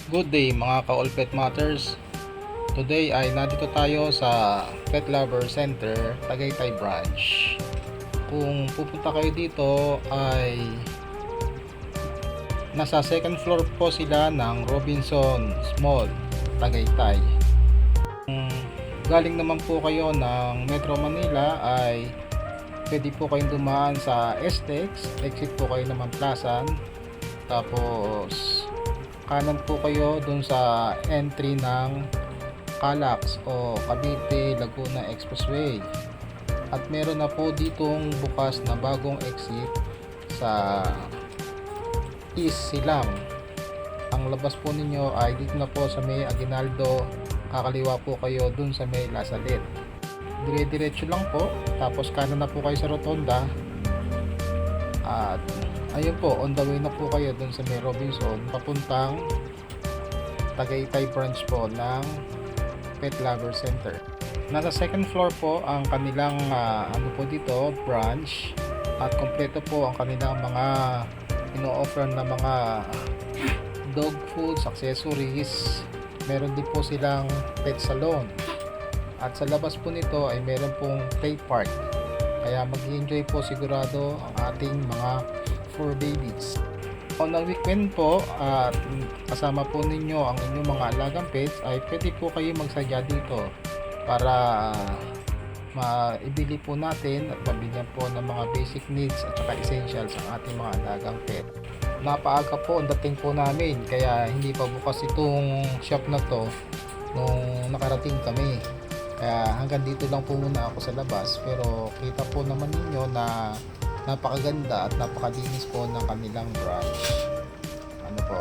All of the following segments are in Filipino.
Good day mga ka-all pet matters. Today ay nandito tayo sa Pet Lover Center, Tagaytay Branch. Kung pupunta kayo dito ay nasa second floor po sila ng Robinsons Mall, Tagaytay. Kung galing naman po kayo ng Metro Manila ay pwede po kayong dumaan sa STEX, exit po kayo naman Plasan, tapos kanan po kayo dun sa entry ng Calax o Cavite Laguna Expressway, at meron na po ditong bukas na bagong exit sa East Silang. Ang labas po ninyo ay dito na po sa may Aguinaldo, kakaliwa po kayo dun sa may Lasalet, dire-diretso lang po, tapos kanan na po kayo sa Rotonda, at ayun po, on the way na po kayo dun sa may Robinson papuntang Tagaytay branch po ng Pet Lover Center. Nasa second floor po ang kanilang ano po dito, branch, at kompleto po ang kanilang mga ino-offer na mga dog foods, accessories. Meron din po silang pet salon, at sa labas po nito ay meron pong play park, kaya mag-enjoy po sigurado ang ating mga for babies. On a weekend po at kasama po ninyo ang inyong mga alagang pets ay pwede po kayo magsadya dito para maibili po natin at mabigyan po ng mga basic needs at saka essentials ang ating mga alagang pet. Napaaga po ang dating po namin, kaya hindi pa bukas itong shop na to nung nakarating kami, kaya hanggang dito lang po muna ako sa labas. Pero kita po naman ninyo na napakaganda at napakalinis po ng kanilang branch. Ano po,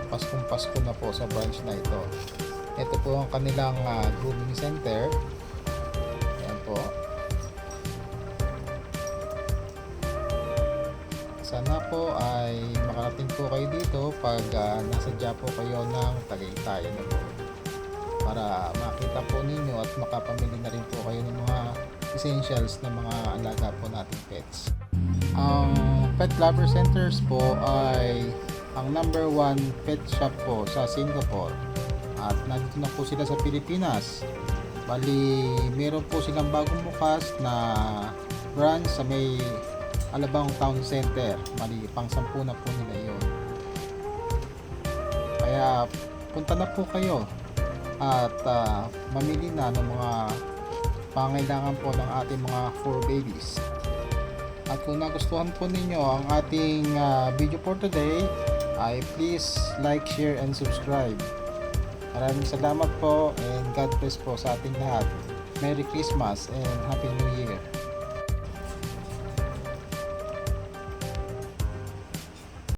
Paskong Pasko na po sa branch na ito. Ito po ang kanilang grooming center. Ayan po. Sana po ay makarating po kayo dito pag nasadya po kayo ng Tagaytay, ano po, para makita po ninyo at makapamili na rin po kayo ng mga essentials na mga alaga po nating pets. Ang Pet Lover Centers po ay ang number 1 pet shop po sa Singapore, at nandito na po sila sa Pilipinas. Bali, meron po silang bagong bukas na branch sa may Alabang Town Center. Bali, pang-10 na po nila yun. Kaya punta na po kayo at mamili na ng mga pangailangan po ng ating mga fur babies. At kung nagustuhan po ninyo ang ating video for today, ay please like, share, and subscribe. Maraming salamat po, and God bless po sa ating lahat. Merry Christmas and Happy New Year.